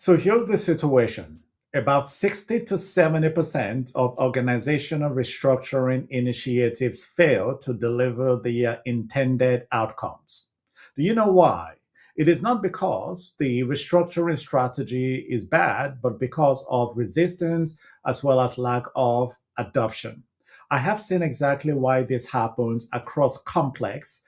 So here's the situation. About 60 to 70% of organizational restructuring initiatives fail to deliver the intended outcomes. Do you know why? It is not because the restructuring strategy is bad, but because of resistance as well as lack of adoption. I have seen exactly why this happens across complex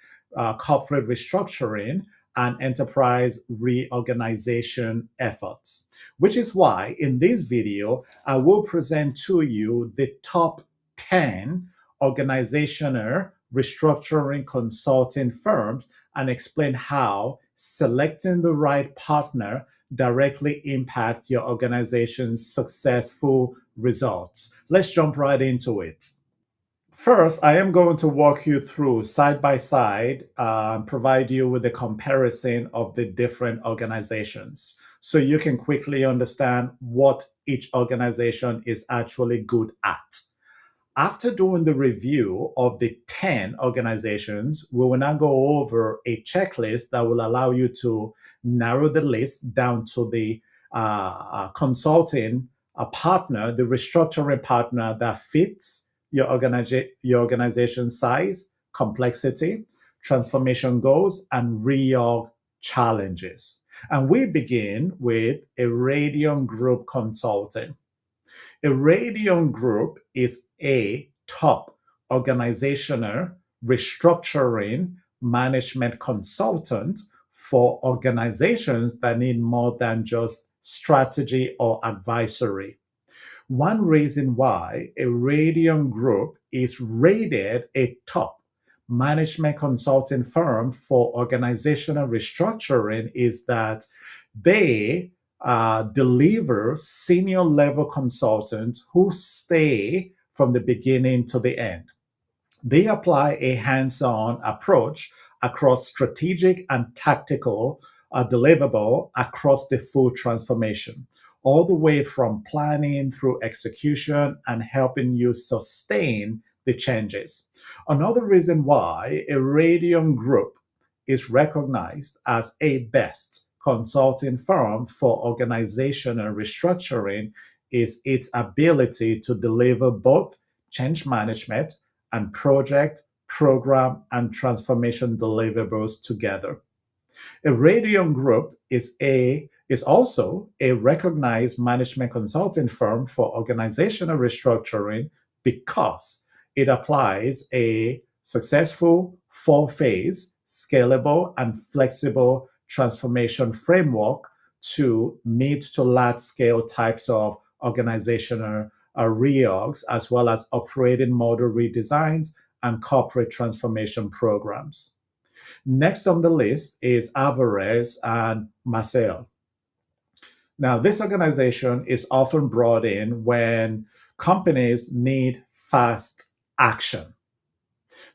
corporate restructuring and enterprise reorganization efforts, which is why in this video, I will present to you the top 10 organizational restructuring consulting firms and explain how selecting the right partner directly impacts your organization's successful results. Let's jump right into it. First, I am going to walk you through side by side, provide you with a comparison of the different organizations so you can quickly understand what each organization is actually good at. After doing the review of the 10 organizations, we will now go over a checklist that will allow you to narrow the list down to the consulting partner, the restructuring partner that fits your organization size, complexity, transformation goals, and reorg challenges. And we begin with Airiodion Group Consulting. Airiodion Group is a top organizational restructuring management consultant for organizations that need more than just strategy or advisory. One reason why Airiodion Group is rated a top management consulting firm for organizational restructuring is that they deliver senior level consultants who stay from the beginning to the end. They apply a hands on approach across strategic and tactical deliverable across the full transformation, all the way from planning through execution and helping you sustain the changes. Another reason why Airiodion Group is recognized as a best consulting firm for organizational restructuring is its ability to deliver both change management and project, program, and transformation deliverables together. Airiodion Group is also a recognized management consulting firm for organizational restructuring because it applies a successful four-phase, scalable, and flexible transformation framework to mid to large scale types of organizational reorgs, as well as operating model redesigns and corporate transformation programs. Next on the list is Alvarez and Marcel. Now, this organization is often brought in when companies need fast action.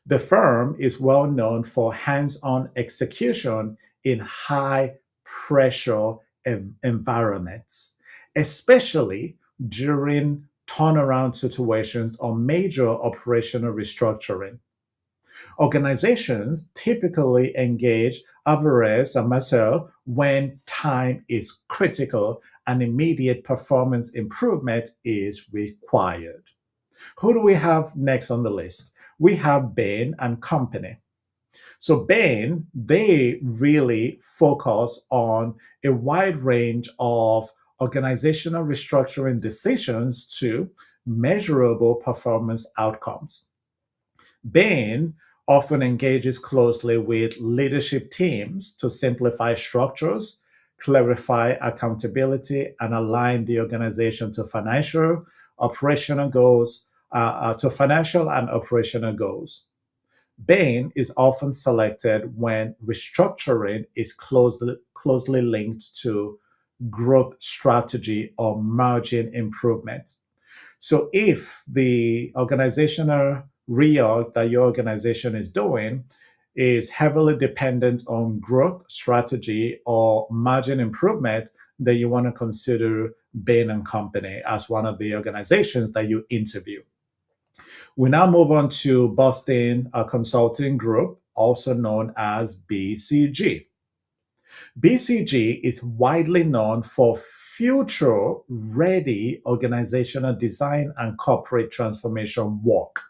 The firm is well known for hands on execution in high pressure environments, especially during turnaround situations or major operational restructuring. Organizations typically engage Alvarez and Marcel when time is critical and immediate performance improvement is required. Who do we have next on the list? We have Bain and Company. So Bain, they really focus on a wide range of organizational restructuring decisions to measurable performance outcomes. Bain often engages closely with leadership teams to simplify structures, clarify accountability, and align the organization to operational goals, to financial and operational goals. Bain is often selected when restructuring is closely linked to growth strategy or margin improvement. So if the organizational reorg that your organization is doing is heavily dependent on growth strategy or margin improvement, then you want to consider Bain and Company as one of the organizations that you interview. We now move on to Boston Consulting Group, also known as BCG. BCG is widely known for future ready organizational design and corporate transformation work.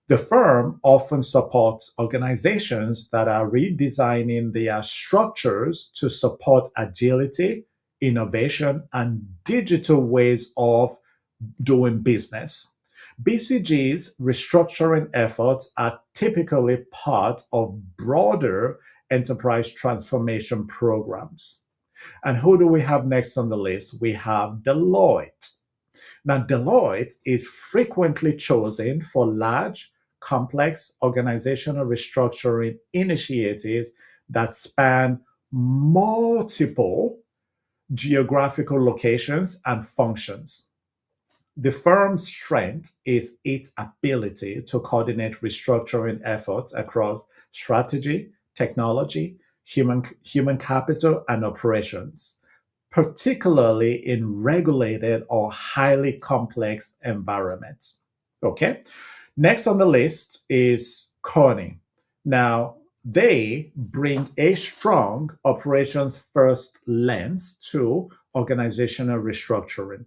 The firm often supports organizations that are redesigning their structures to support agility, innovation, and digital ways of doing business. BCG's restructuring efforts are typically part of broader enterprise transformation programs. And who do we have next on the list? We have Deloitte. Now, Deloitte is frequently chosen for large, complex organizational restructuring initiatives that span multiple geographical locations and functions. The firm's strength is its ability to coordinate restructuring efforts across strategy, technology, human capital, and operations, particularly in regulated or highly complex environments. Okay. Next on the list is Corning. Now, they bring a strong operations first lens to organizational restructuring.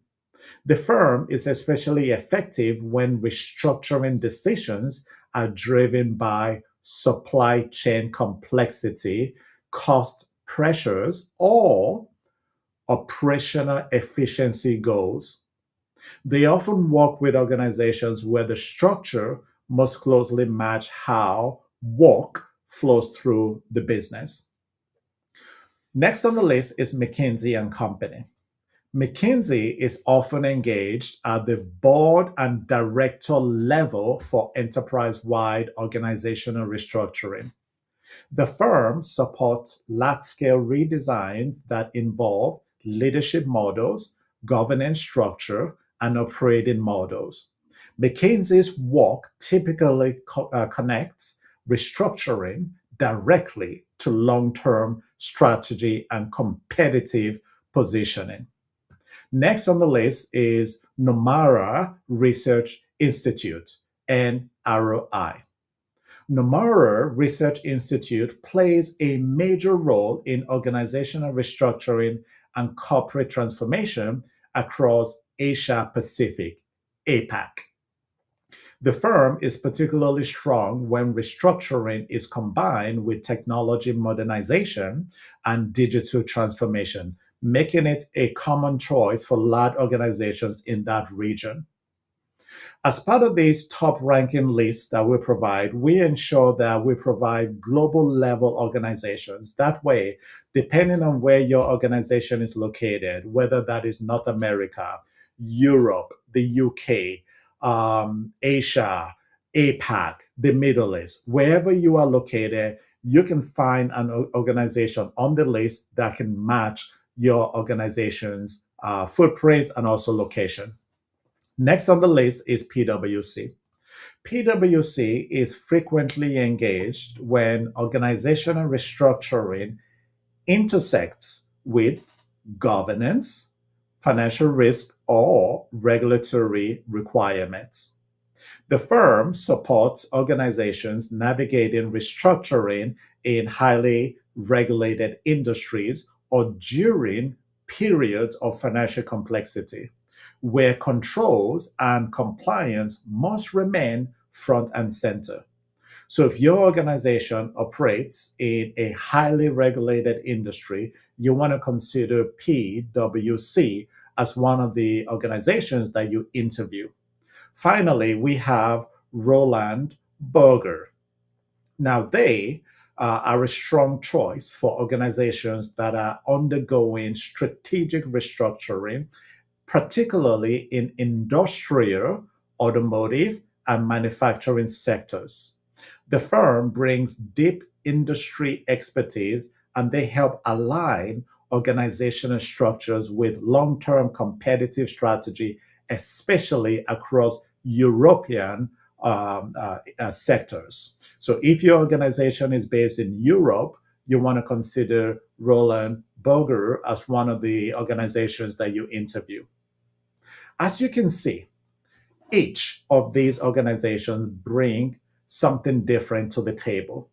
The firm is especially effective when restructuring decisions are driven by supply chain complexity, cost pressures, or operational efficiency goals. They often work with organizations where the structure must closely match how work flows through the business. Next on the list is McKinsey and Company. McKinsey is often engaged at the board and director level for enterprise wide organizational restructuring. The firm supports large scale redesigns that involve leadership models, governance structure, and operating models. McKinsey's work typically connects restructuring directly to long term strategy and competitive positioning. Next on the list is Nomura Research Institute, NRI. Nomura Research Institute plays a major role in organizational restructuring and corporate transformation across Asia Pacific, APAC. The firm is particularly strong when restructuring is combined with technology modernization and digital transformation, making it a common choice for large organizations in that region. As part of these top ranking lists that we provide, we ensure that we provide global level organizations. That way, depending on where your organization is located, whether that is North America, Europe, the UK, Asia, APAC, the Middle East, wherever you are located, you can find an organization on the list that can match your organization's footprint and also location. Next on the list is PwC. PwC is frequently engaged when organizational restructuring intersects with governance, financial risk, or regulatory requirements. The firm supports organizations navigating restructuring in highly regulated industries or during periods of financial complexity, where controls and compliance must remain front and center. So, if your organization operates in a highly regulated industry, you want to consider PwC as one of the organizations that you interview. Finally, we have Roland Berger. Now, they are a strong choice for organizations that are undergoing strategic restructuring, particularly in industrial, automotive, and manufacturing sectors. The firm brings deep industry expertise and they help align organizational structures with long term competitive strategy, especially across European sectors. So, if your organization is based in Europe, you want to consider Roland Berger as one of the organizations that you interview. As you can see, each of these organizations bring something different to the table.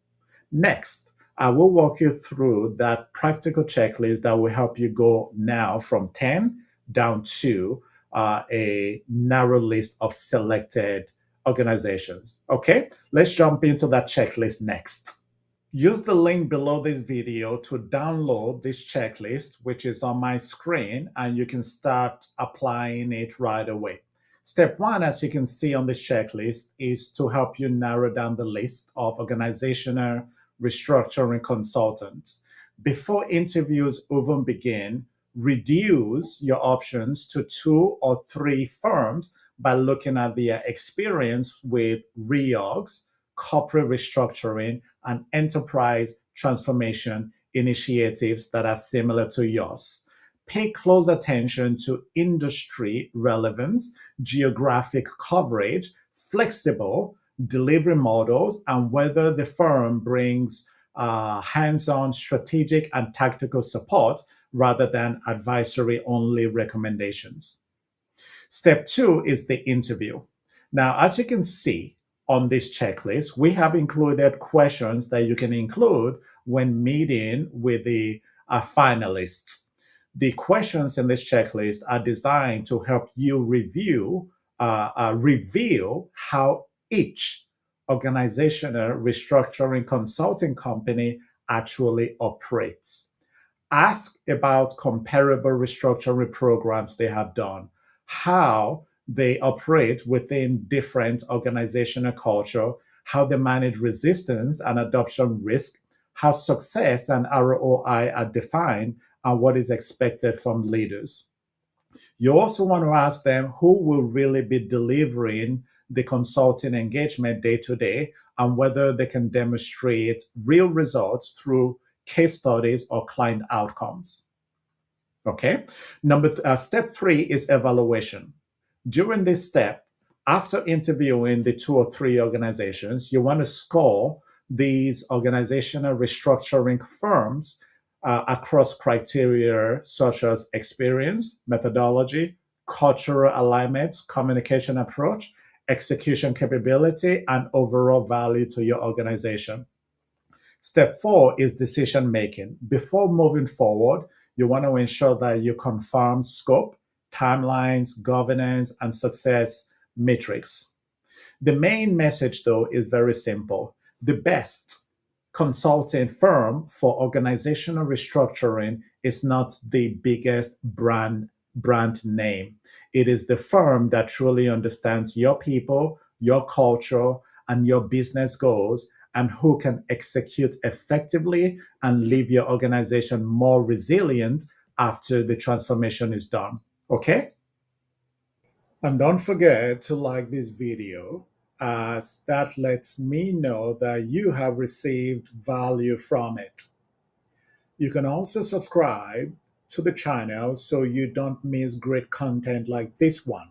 Next, I will walk you through that practical checklist that will help you go now from 10 down to a narrow list of selected organizations. Okay, let's jump into that checklist next. Use the link below this video to download this checklist, which is on my screen, and you can start applying it right away. Step one, as you can see on this checklist, is to help you narrow down the list of organizational restructuring consultants. Before interviews even begin, reduce your options to 2 or 3 firms by looking at their experience with reorgs, corporate restructuring, and enterprise transformation initiatives that are similar to yours. Pay close attention to industry relevance, geographic coverage, flexible delivery models, and whether the firm brings hands on strategic and tactical support rather than advisory only recommendations. Step two is the interview. Now, as you can see on this checklist, we have included questions that you can include when meeting with the finalists. The questions in this checklist are designed to help you reveal how each organizational restructuring consulting company actually operates. Ask about comparable restructuring programs they have done, how they operate within different organizational culture, how they manage resistance and adoption risk, how success and ROI are defined, and what is expected from leaders. You also want to ask them who will really be delivering the consulting engagement day to day and whether they can demonstrate real results through case studies or client outcomes. Okay. Step three is evaluation. During this step, after interviewing the 2 or 3 organizations, you want to score these organizational restructuring firms across criteria such as experience, methodology, cultural alignment, communication approach, execution capability, and overall value to your organization. Step four is decision making. Before moving forward, you want to ensure that you confirm scope, timelines, governance, and success metrics. The main message, though, is very simple. The best consulting firm for organizational restructuring is not the biggest brand name. It is the firm that truly understands your people, your culture, and your business goals, and who can execute effectively and leave your organization more resilient after the transformation is done. Okay? And don't forget to like this video, as that lets me know that you have received value from it. You can also subscribe to the channel so you don't miss great content like this one.